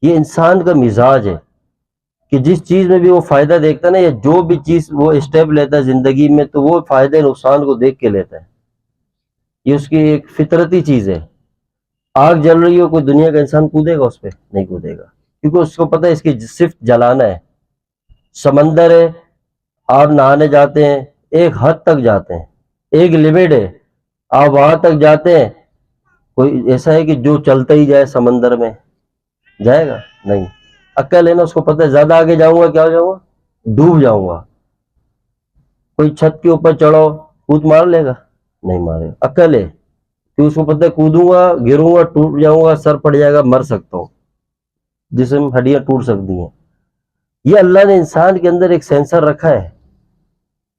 یہ انسان کا مزاج ہے کہ جس چیز میں بھی وہ فائدہ دیکھتا ہے نا، یا جو بھی چیز وہ اسٹیپ لیتا ہے زندگی میں، تو وہ فائدے نقصان کو دیکھ کے لیتا ہے. یہ اس کی ایک فطرتی چیز ہے. آگ جل رہی ہو، کوئی دنیا کا انسان کودے گا اس پہ؟ نہیں کودے گا، کیونکہ اس کو پتہ ہے اس کی صرف جلانا ہے. سمندر ہے، آپ نہانے جاتے ہیں، ایک حد تک جاتے ہیں، ایک لمٹ ہے، آپ وہاں تک جاتے ہیں. کوئی ایسا ہے کہ جو چلتا ہی جائے سمندر میں، جائے گا؟ نہیں. عقل ہے نا، اس کو پتہ ہے زیادہ آگے جاؤں گا کیا ہو جاؤں گا؟ ڈوب جاؤں گا. کوئی چھت کے اوپر چڑھو، کود مار لے گا؟ نہیں مارے گا. عقل ہے کہ اس کو پتہ ہے کودوں گا، گروں گا، ٹوٹ جاؤں گا، سر پڑ جائے گا، مر سکتا ہوں، جسم ہڈیاں ٹوٹ سکتی ہیں. یہ اللہ نے انسان کے اندر ایک سینسر رکھا ہے،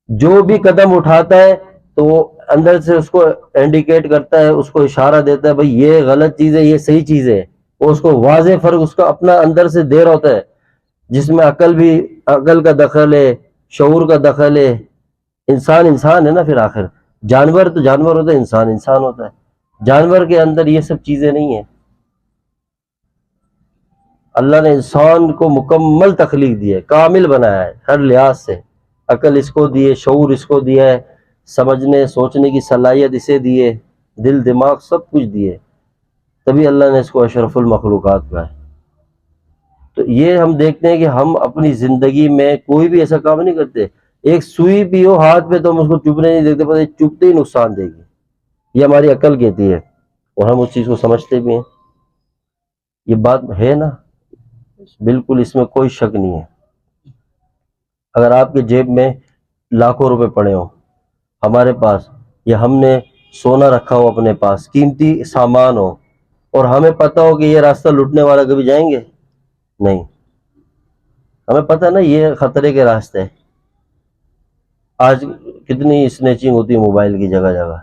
جو بھی قدم اٹھاتا ہے تو وہ اندر سے اس کو انڈیکیٹ کرتا ہے، اس کو اشارہ دیتا ہے، بھئی یہ غلط چیز ہے، یہ صحیح چیز ہے. وہ اس کو واضح فرق اس کا اپنا اندر سے دیر ہوتا ہے، جس میں عقل کا دخل ہے، شعور کا دخل ہے. انسان انسان ہے نا پھر آخر. جانور تو جانور ہوتا ہے، انسان انسان ہوتا ہے. جانور کے اندر یہ سب چیزیں نہیں ہیں. اللہ نے انسان کو مکمل تخلیق دی ہے، کامل بنایا ہے ہر لحاظ سے. عقل اس کو دی ہے، شعور اس کو دیا ہے، سمجھنے سوچنے کی صلاحیت اسے دی ہے، دل دماغ سب کچھ دیے. تبھی اللہ نے اس کو اشرف المخلوقات کہا ہے. تو یہ ہم دیکھتے ہیں کہ ہم اپنی زندگی میں کوئی بھی ایسا کام نہیں کرتے. ایک سوئی بھی ہو ہاتھ پہ تو ہم اس کو چبھنے نہیں دیکھتے، پتہ چبھتے ہی نقصان دے گی. یہ ہماری عقل کہتی ہے، اور ہم اس چیز کو سمجھتے بھی ہیں. یہ بات ہے نا، بالکل اس میں کوئی شک نہیں ہے. اگر آپ کے جیب میں لاکھوں روپے پڑے ہوں ہمارے پاس، یا ہم نے سونا رکھا ہو اپنے پاس، قیمتی سامان ہو، اور ہمیں پتہ ہو کہ یہ راستہ لوٹنے والا کبھی جائیں گے؟ نہیں. ہمیں پتہ نا یہ خطرے کے راستے ہیں. آج کتنی اسنیچنگ ہوتی ہے موبائل کی جگہ جگہ.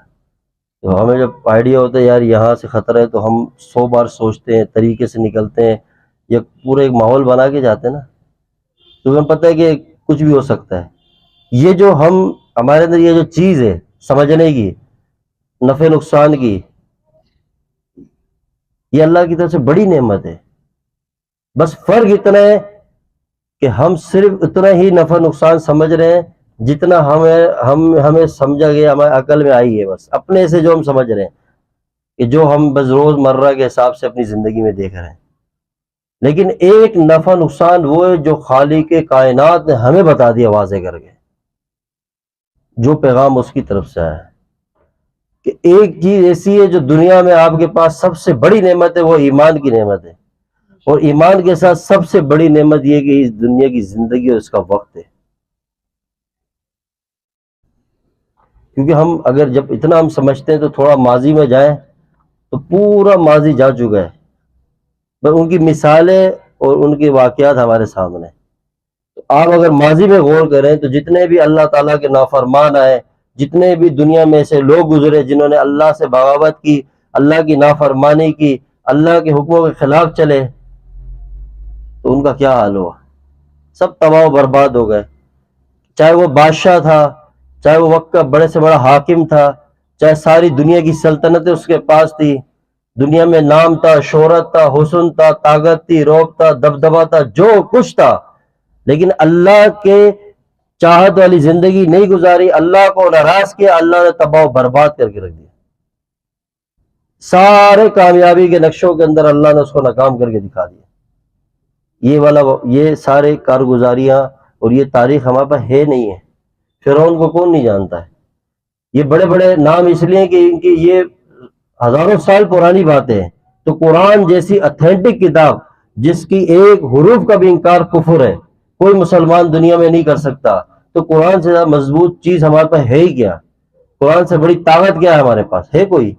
تو ہمیں جب آئیڈیا ہوتا ہے یار یہاں سے خطرہ ہے، تو ہم 100 بار سوچتے ہیں، طریقے سے نکلتے ہیں، یا پورے ایک ماحول بنا کے جاتے ہیں نا. تو ہمیں پتہ ہے کہ کچھ بھی ہو سکتا ہے. یہ جو ہمارے اندر یہ جو چیز ہے سمجھنے کی، نفع نقصان کی، یہ اللہ کی طرف سے بڑی نعمت ہے. بس فرق اتنا ہے کہ ہم صرف اتنا ہی نفع نقصان سمجھ رہے ہیں جتنا ہمیں سمجھا گیا، ہمارے عقل میں آئی ہے. بس اپنے سے جو ہم سمجھ رہے ہیں، کہ جو ہم بس روز مرہ کے حساب سے اپنی زندگی میں دیکھ رہے ہیں. لیکن ایک نفع نقصان وہ ہے جو خالق کائنات نے ہمیں بتا دیا واضح کر کے، جو پیغام اس کی طرف سے آیا ہے. کہ ایک چیز ایسی ہے جو دنیا میں آپ کے پاس سب سے بڑی نعمت ہے، وہ ایمان کی نعمت ہے. اور ایمان کے ساتھ سب سے بڑی نعمت یہ کہ اس دنیا کی زندگی اور اس کا وقت ہے. کیونکہ ہم اگر جب اتنا ہم سمجھتے ہیں تو تھوڑا ماضی میں جائیں تو پورا ماضی جا چکا ہے. بس ان کی مثالیں اور ان کے واقعات ہمارے سامنے. تو آپ اگر ماضی میں غور کریں تو جتنے بھی اللہ تعالیٰ کے نافرمان آئے، جتنے بھی دنیا میں سے لوگ گزرے جنہوں نے اللہ سے بغاوت کی، اللہ کی نافرمانی کی، اللہ کے حکموں کے خلاف چلے، تو ان کا کیا حال ہوا؟ سب تباہ و برباد ہو گئے. چاہے وہ بادشاہ تھا، چاہے وہ وقت کا بڑے سے بڑا حاکم تھا، چاہے ساری دنیا کی سلطنتیں اس کے پاس تھی، دنیا میں نام تھا، شہرت تھا، حسن تھا، طاقت تھی، روب تھا، دبدبا تھا، جو کچھ تھا، لیکن اللہ کے چاہت والی زندگی نہیں گزاری، اللہ کو ناراض کیا، اللہ نے تباہ و برباد کر کے رکھ دیا. سارے کامیابی کے نقشوں کے اندر اللہ نے اس کو ناکام کر کے دکھا دیا. یہ سارے کارگزاریاں اور یہ تاریخ ہمارے پاس ہے نہیں ہے. فرعون کو کون نہیں جانتا ہے؟ یہ بڑے بڑے نام اس لیے کہ ان کی یہ ہزاروں سال پرانی باتیں ہیں. تو قرآن جیسی اتھینٹک کتاب جس کی ایک حروف کا بھی انکار کفر ہے، کوئی مسلمان دنیا میں نہیں کر سکتا. تو قرآن سے زیادہ مضبوط چیز ہمارے پاس ہے ہی کیا؟ قرآن سے بڑی طاقت کیا ہے ہمارے پاس؟ ہے کوئی؟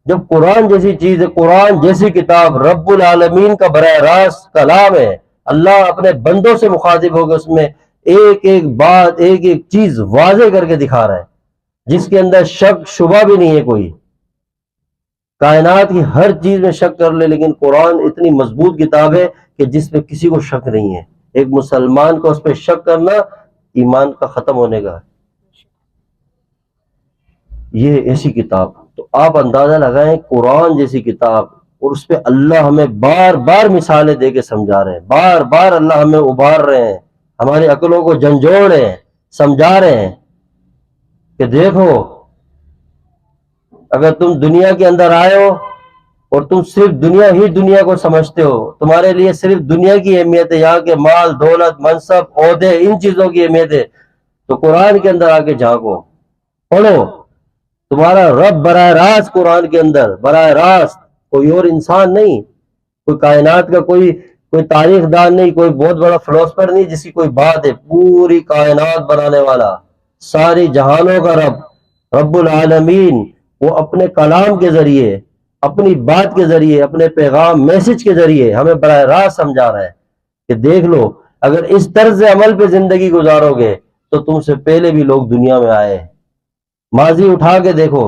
جب قرآن جیسی چیز ہے، قرآن جیسی کتاب رب العالمین کا براہ راست کلام ہے، اللہ اپنے بندوں سے مخاطب ہو کے اس میں ایک ایک بات، ایک ایک چیز واضح کر کے دکھا رہا ہے جس کے اندر شک شبہ بھی نہیں ہے کوئی. کائنات کی ہر چیز میں شک کر لے، لیکن قرآن اتنی مضبوط کتاب ہے کہ جس پہ کسی کو شک نہیں ہے. ایک مسلمان کو اس پہ شک کرنا ایمان کا ختم ہونے کا ہے. یہ ایسی کتاب، تو آپ اندازہ لگائیں قرآن جیسی کتاب، اور اس پہ اللہ ہمیں بار بار مثالیں دے کے سمجھا رہے ہیں، بار بار اللہ ہمیں ابھار رہے ہیں، ہماری عقلوں کو جھنجھوڑ رہے ہیں، سمجھا رہے ہیں کہ دیکھو اگر تم دنیا کے اندر آئے ہو اور تم صرف دنیا ہی دنیا کو سمجھتے ہو، تمہارے لیے صرف دنیا کی اہمیت ہے، یہاں کے مال دولت منصب عہدے ان چیزوں کی اہمیت ہے، تو قرآن کے اندر آ کے جھانکو، پڑھو، تمہارا رب براہ راست قرآن کے اندر براہ راست، کوئی اور انسان نہیں، کوئی کائنات کا کوئی تاریخ دان نہیں، کوئی بہت بڑا فلسفر نہیں جس کی کوئی بات ہے، پوری کائنات بنانے والا، ساری جہانوں کا رب، رب العالمین، وہ اپنے کلام کے ذریعے، اپنی بات کے ذریعے، اپنے پیغام میسج کے ذریعے ہمیں براہ راست سمجھا رہا ہے کہ دیکھ لو اگر اس طرز عمل پہ زندگی گزارو گے تو تم سے پہلے بھی لوگ دنیا میں آئے، ماضی اٹھا کے دیکھو،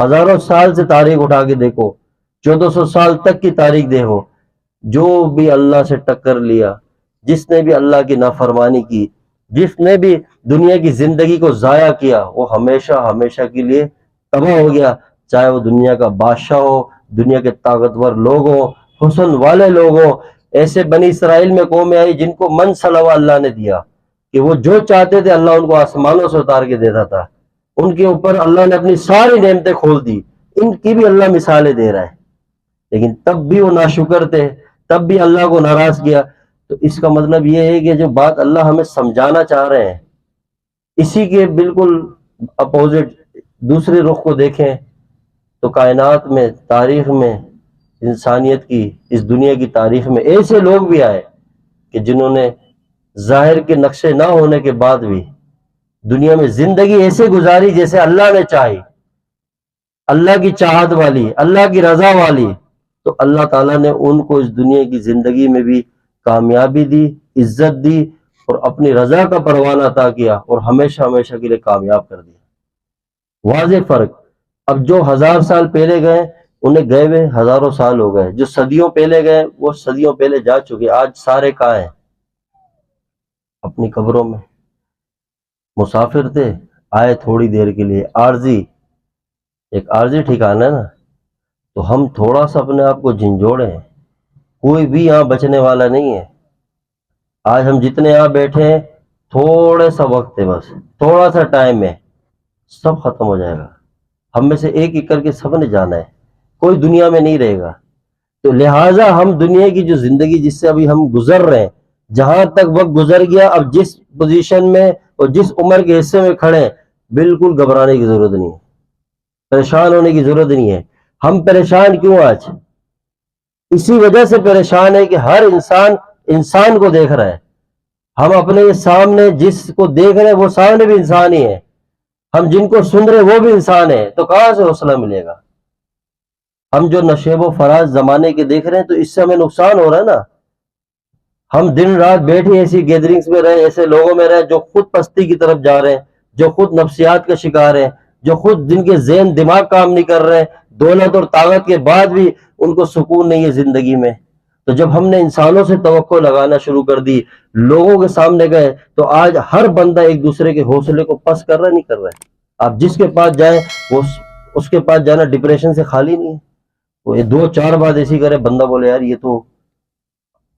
ہزاروں سال سے تاریخ اٹھا کے دیکھو، 1400 سال تک کی تاریخ دیکھو، جو بھی اللہ سے ٹکر لیا، جس نے بھی اللہ کی نافرمانی کی، جس نے بھی دنیا کی زندگی کو ضائع کیا، وہ ہمیشہ ہمیشہ کے لیے تباہ ہو گیا، چاہے وہ دنیا کا بادشاہ ہو، دنیا کے طاقتور لوگ ہوں، حسن والے لوگ ہوں۔ ایسے بنی اسرائیل میں قومیں آئی جن کو من سلوا اللہ نے دیا کہ وہ جو چاہتے تھے اللہ ان کو آسمانوں سے اتار کے دیتا تھا، ان کے اوپر اللہ نے اپنی ساری نعمتیں کھول دی، ان کی بھی اللہ مثالیں دے رہا ہے، لیکن تب بھی وہ ناشکر تھے، تب بھی اللہ کو ناراض کیا۔ تو اس کا مطلب یہ ہے کہ جو بات اللہ ہمیں سمجھانا چاہ رہے ہیں، اسی کے بالکل اپوزٹ دوسرے رخ کو دیکھیں تو کائنات میں، تاریخ میں، انسانیت کی اس دنیا کی تاریخ میں ایسے لوگ بھی آئے کہ جنہوں نے ظاہر کے نقشے نہ ہونے کے بعد بھی دنیا میں زندگی ایسے گزاری جیسے اللہ نے چاہی، اللہ کی چاہت والی، اللہ کی رضا والی، تو اللہ تعالیٰ نے ان کو اس دنیا کی زندگی میں بھی کامیابی دی، عزت دی، اور اپنی رضا کا پروانہ عطا کیا، اور ہمیشہ ہمیشہ کے لیے کامیاب کر دیا۔ واضح فرق، اب جو 1000 سال پہلے گئے انہیں گئے ہوئے ہزاروں سال ہو گئے، جو صدیوں پہلے گئے وہ صدیوں پہلے جا چکے، آج سارے کہاں ہیں؟ اپنی قبروں میں۔ مسافر تھے، آئے تھوڑی دیر کے لیے، عارضی، ایک عارضی ٹھکانا ہے نا، تو ہم تھوڑا سا اپنے آپ کو جھنجھوڑیں، کوئی بھی یہاں بچنے والا نہیں ہے۔ آج ہم جتنے یہاں بیٹھے ہیں، تھوڑے سا وقت ہے، بس تھوڑا سا ٹائم ہے، سب ختم ہو جائے گا، ہم میں سے ایک ایک کر کے سب نے جانا ہے، کوئی دنیا میں نہیں رہے گا۔ تو لہٰذا ہم دنیا کی جو زندگی جس سے ابھی ہم گزر رہے ہیں، جہاں تک وقت گزر گیا، اب جس پوزیشن میں اور جس عمر کے حصے میں کھڑے ہیں، بالکل گھبرانے کی ضرورت نہیں ہے، پریشان ہونے کی ضرورت نہیں ہے۔ ہم پریشان کیوں آج؟ اسی وجہ سے پریشان ہے کہ ہر انسان انسان کو دیکھ رہا ہے، ہم اپنے سامنے جس کو دیکھ رہے ہیں وہ سامنے بھی انسان ہی ہے، ہم جن کو سن رہے وہ بھی انسان ہے، تو کہاں سے حوصلہ ملے گا؟ ہم جو نشیب و فراز زمانے کے دیکھ رہے ہیں تو اس سے ہمیں نقصان ہو رہا ہے نا۔ ہم دن رات بیٹھے ایسی گیدرنگز میں رہے، ایسے لوگوں میں رہے جو خود پستی کی طرف جا رہے ہیں، جو خود نفسیات کا شکار ہیں، جو خود جن کے ذہن دماغ کام نہیں کر رہے، دولت اور طاقت کے بعد بھی ان کو سکون نہیں ہے زندگی میں۔ تو جب ہم نے انسانوں سے توقع لگانا شروع کر دی، لوگوں کے سامنے گئے، تو آج ہر بندہ ایک دوسرے کے حوصلے کو پس کر رہا نہیں کر رہا ہے۔ آپ جس کے پاس جائیں وہ اس کے پاس جانا ڈپریشن سے خالی نہیں ہے، وہ 2-4 بات ایسی کرے بندہ بولے یار یہ تو